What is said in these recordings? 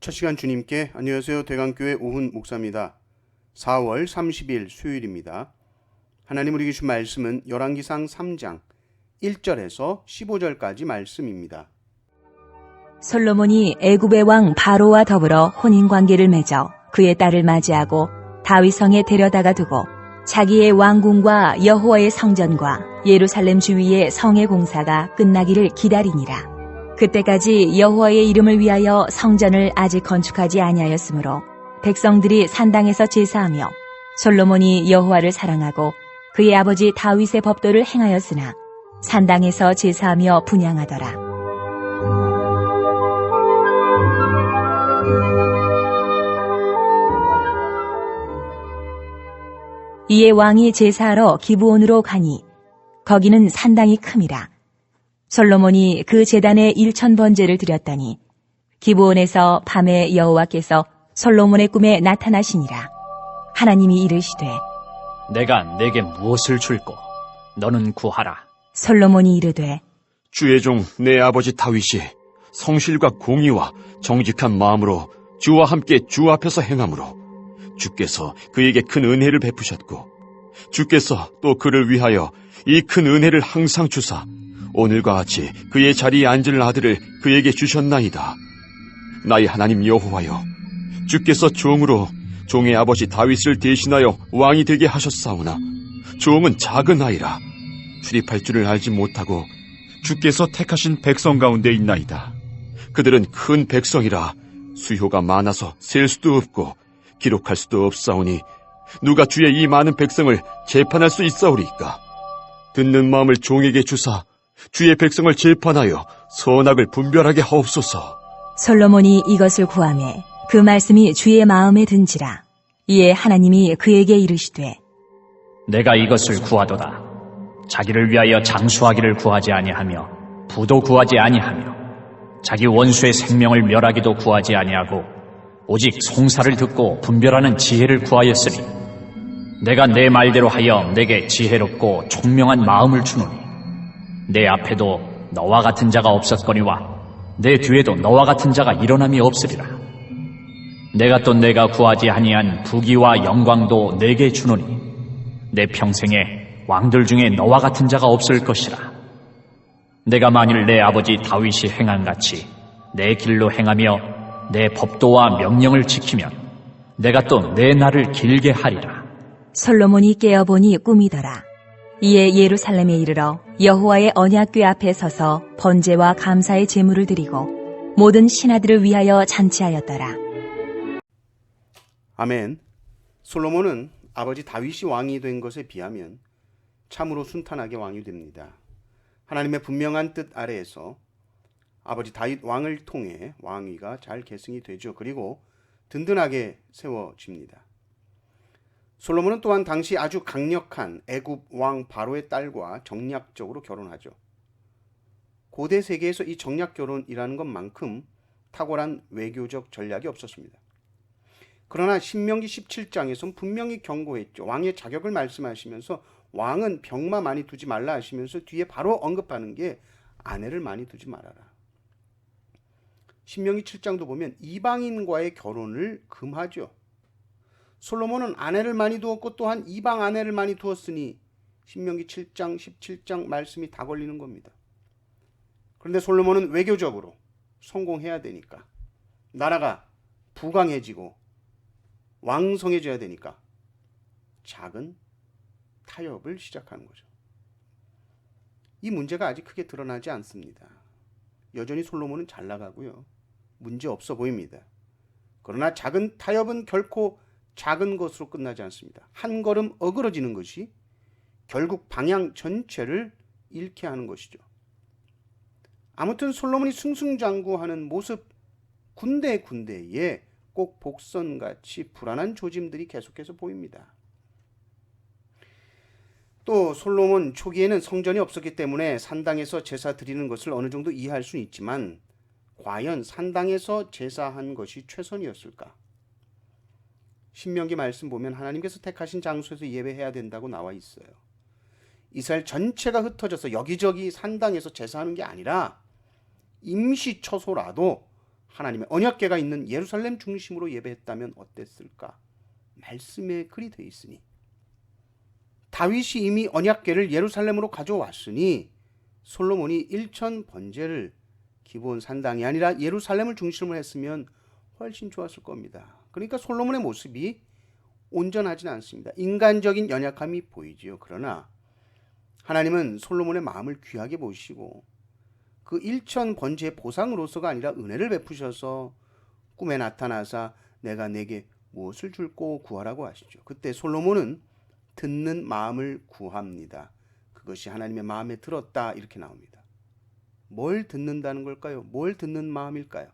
첫 시간 주님께 안녕하세요. 대강교회 오훈 목사입니다. 4월 30일 수요일입니다. 하나님 우리에게 주신 말씀은 열왕기상 3장 1절에서 15절까지 말씀입니다. 솔로몬이 애굽의 왕 바로와 더불어 혼인관계를 맺어 그의 딸을 맞이하고 다윗성에 데려다가 두고 자기의 왕궁과 여호와의 성전과 예루살렘 주위의 성의 공사가 끝나기를 기다리니라. 그때까지 여호와의 이름을 위하여 성전을 아직 건축하지 아니하였으므로 백성들이 산당에서 제사하며 솔로몬이 여호와를 사랑하고 그의 아버지 다윗의 법도를 행하였으나 산당에서 제사하며 분향하더라. 이에 왕이 제사하러 기브온으로 가니 거기는 산당이 큼이라. 솔로몬이 그 제단에 1000번제를 드렸더니 기브온에서 밤에 여호와께서 솔로몬의 꿈에 나타나시니라. 하나님이 이르시되 내가 내게 무엇을 줄꼬 너는 구하라. 솔로몬이 이르되 주의 종 내 아버지 다윗이 성실과 공의와 정직한 마음으로 주와 함께 주 앞에서 행함으로 주께서 그에게 큰 은혜를 베푸셨고 주께서 또 그를 위하여 이 큰 은혜를 항상 주사 오늘과 같이 그의 자리에 앉을 아들을 그에게 주셨나이다. 나의 하나님 여호와여, 주께서 종으로 종의 아버지 다윗을 대신하여 왕이 되게 하셨사오나 종은 작은 아이라 출입할 줄을 알지 못하고 주께서 택하신 백성 가운데 있나이다. 그들은 큰 백성이라 수효가 많아서 셀 수도 없고 기록할 수도 없사오니 누가 주의 이 많은 백성을 재판할 수 있사오리까? 듣는 마음을 종에게 주사 주의 백성을 재판하여 선악을 분별하게 하옵소서. 솔로몬이 이것을 구하매 그 말씀이 주의 마음에 든지라. 이에 하나님이 그에게 이르시되 내가 이것을 구하도다. 자기를 위하여 장수하기를 구하지 아니하며 부도 구하지 아니하며 자기 원수의 생명을 멸하기도 구하지 아니하고 오직 송사를 듣고 분별하는 지혜를 구하였으니 내가 내 말대로 하여 내게 지혜롭고 총명한 마음을 주노니 내 앞에도 너와 같은 자가 없었거니와 내 뒤에도 너와 같은 자가 일어남이 없으리라. 내가 또 내가 구하지 아니한 부귀와 영광도 내게 주노니 내 평생에 왕들 중에 너와 같은 자가 없을 것이라. 내가 만일 내 아버지 다윗이 행한같이 내 길로 행하며 내 법도와 명령을 지키면 내가 또 내 날을 길게 하리라. 솔로몬이 깨어보니 꿈이더라. 이에 예루살렘에 이르러 여호와의 언약궤 앞에 서서 번제와 감사의 제물을 드리고 모든 신하들을 위하여 잔치하였더라. 아멘. 솔로몬은 아버지 다윗이 왕이 된 것에 비하면 참으로 순탄하게 왕이 됩니다. 하나님의 분명한 뜻 아래에서 아버지 다윗 왕을 통해 왕위가 잘 계승이 되죠. 그리고 든든하게 세워집니다. 솔로몬은 또한 당시 아주 강력한 애굽 왕 바로의 딸과 정략적으로 결혼하죠. 고대 세계에서 이 정략 결혼이라는 것만큼 탁월한 외교적 전략이 없었습니다. 그러나 신명기 17장에서는 분명히 경고했죠. 왕의 자격을 말씀하시면서 왕은 병마 많이 두지 말라 하시면서 뒤에 바로 언급하는 게 아내를 많이 두지 말아라. 신명기 7장도 보면 이방인과의 결혼을 금하죠. 솔로몬은 아내를 많이 두었고 또한 이방 아내를 많이 두었으니 신명기 7장, 17장 말씀이 다 걸리는 겁니다. 그런데 솔로몬은 외교적으로 성공해야 되니까, 나라가 부강해지고 왕성해져야 되니까 작은 타협을 시작하는 거죠. 이 문제가 아직 크게 드러나지 않습니다. 여전히 솔로몬은 잘 나가고요. 문제 없어 보입니다. 그러나 작은 타협은 결코 작은 것으로 끝나지 않습니다. 한 걸음 어그러지는 것이 결국 방향 전체를 잃게 하는 것이죠. 아무튼 솔로몬이 승승장구하는 모습, 군데군데에 꼭 복선같이 불안한 조짐들이 계속해서 보입니다. 또 솔로몬 초기에는 성전이 없었기 때문에 산당에서 제사 드리는 것을 어느 정도 이해할 수는 있지만 과연 산당에서 제사한 것이 최선이었을까? 신명기 말씀 보면 하나님께서 택하신 장소에서 예배해야 된다고 나와 있어요. 이스라엘 전체가 흩어져서 여기저기 산당에서 제사하는 게 아니라 임시 처소라도 하나님의 언약궤가 있는 예루살렘 중심으로 예배했다면 어땠을까? 말씀에 그리 되어 있으니 다윗이 이미 언약궤를 예루살렘으로 가져왔으니 솔로몬이 일천 번제를 기본 산당이 아니라 예루살렘을 중심으로 했으면 훨씬 좋았을 겁니다. 그러니까 솔로몬의 모습이 온전하진 않습니다. 인간적인 연약함이 보이지요. 그러나 하나님은 솔로몬의 마음을 귀하게 보시고 그 일천 번제의 보상으로서가 아니라 은혜를 베푸셔서 꿈에 나타나사 내가 내게 무엇을 줄고 구하라고 하시죠. 그때 솔로몬은 듣는 마음을 구합니다. 그것이 하나님의 마음에 들었다 이렇게 나옵니다. 뭘 듣는다는 걸까요? 뭘 듣는 마음일까요?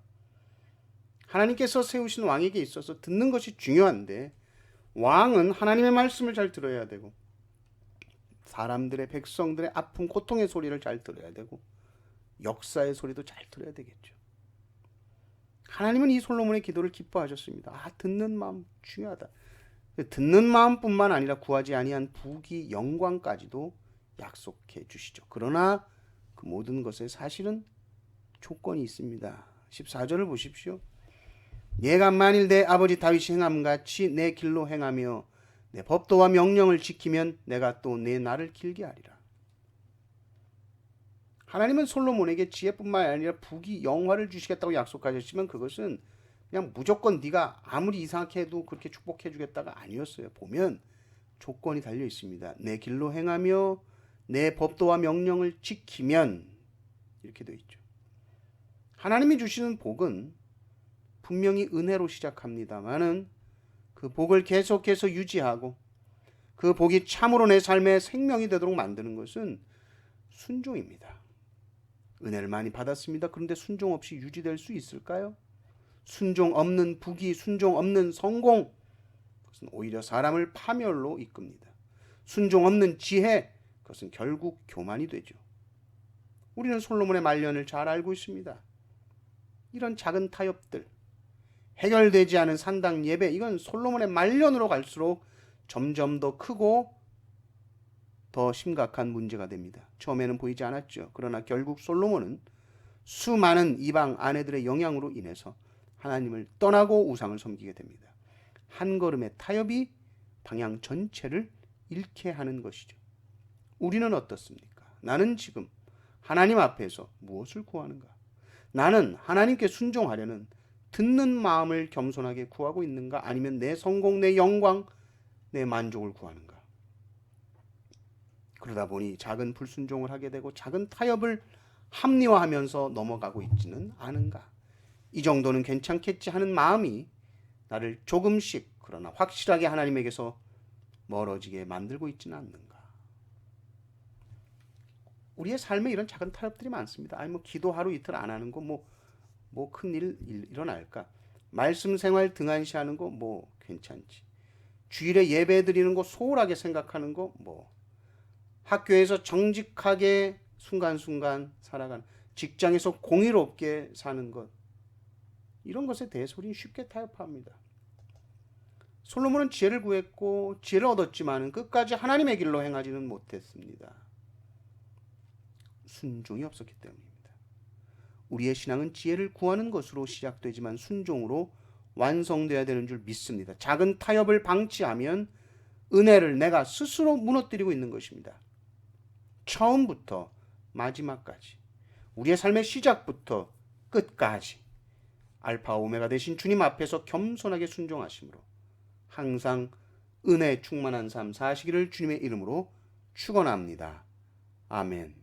하나님께서 세우신 왕에게 있어서 듣는 것이 중요한데 왕은 하나님의 말씀을 잘 들어야 되고 사람들의 백성들의 아픔 고통의 소리를 잘 들어야 되고 역사의 소리도 잘 들어야 되겠죠. 하나님은 이 솔로몬의 기도를 기뻐하셨습니다. 듣는 마음 중요하다. 듣는 마음뿐만 아니라 구하지 아니한 부귀 영광까지도 약속해 주시죠. 그러나 그 모든 것에 사실은 조건이 있습니다. 14절을 보십시오. 내가 만일 내 아버지 다윗이 행함같이 내 길로 행하며 내 법도와 명령을 지키면 내가 또 내 날을 길게 하리라. 하나님은 솔로몬에게 지혜뿐만 아니라 부귀 영화를 주시겠다고 약속하셨지만 그것은 그냥 무조건 네가 아무리 이상하게 해도 그렇게 축복해 주겠다가 아니었어요. 보면 조건이 달려 있습니다. 내 길로 행하며 내 법도와 명령을 지키면 이렇게 되어 있죠. 하나님이 주시는 복은 분명히 은혜로 시작합니다마는 그 복을 계속해서 유지하고 그 복이 참으로 내 삶의 생명이 되도록 만드는 것은 순종입니다. 은혜를 많이 받았습니다. 그런데 순종 없이 유지될 수 있을까요? 순종 없는 부귀, 순종 없는 성공, 그것은 오히려 사람을 파멸로 이끕니다. 순종 없는 지혜, 그것은 결국 교만이 되죠. 우리는 솔로몬의 말년을 잘 알고 있습니다. 이런 작은 타협들, 해결되지 않은 산당 예배, 이건 솔로몬의 말년으로 갈수록 점점 더 크고 더 심각한 문제가 됩니다. 처음에는 보이지 않았죠. 그러나 결국 솔로몬은 수많은 이방 아내들의 영향으로 인해서 하나님을 떠나고 우상을 섬기게 됩니다. 한 걸음의 타협이 방향 전체를 잃게 하는 것이죠. 우리는 어떻습니까? 나는 지금 하나님 앞에서 무엇을 구하는가? 나는 하나님께 순종하려는 듣는 마음을 겸손하게 구하고 있는가? 아니면 내 성공, 내 영광, 내 만족을 구하는가? 그러다 보니 작은 불순종을 하게 되고 작은 타협을 합리화하면서 넘어가고 있지는 않은가? 이 정도는 괜찮겠지 하는 마음이 나를 조금씩 그러나 확실하게 하나님에게서 멀어지게 만들고 있지는 않는가? 우리의 삶에 이런 작은 타협들이 많습니다. 아니 기도 하루 이틀 안 하는 거 뭐 큰일 일어날까? 말씀 생활 등한시하는 거 괜찮지. 주일에 예배 드리는 거 소홀하게 생각하는 거 학교에서 정직하게 순간순간 살아가는, 직장에서 공의롭게 사는 것, 이런 것에 대해서 우리는 쉽게 타협합니다. 솔로몬은 지혜를 구했고 지혜를 얻었지만 끝까지 하나님의 길로 행하지는 못했습니다. 순종이 없었기 때문입니다. 우리의 신앙은 지혜를 구하는 것으로 시작되지만 순종으로 완성되어야 되는 줄 믿습니다. 작은 타협을 방치하면 은혜를 내가 스스로 무너뜨리고 있는 것입니다. 처음부터 마지막까지, 우리의 삶의 시작부터 끝까지 알파 오메가 되신 주님 앞에서 겸손하게 순종하심으로 항상 은혜 충만한 삶 사시기를 주님의 이름으로 축원합니다. 아멘.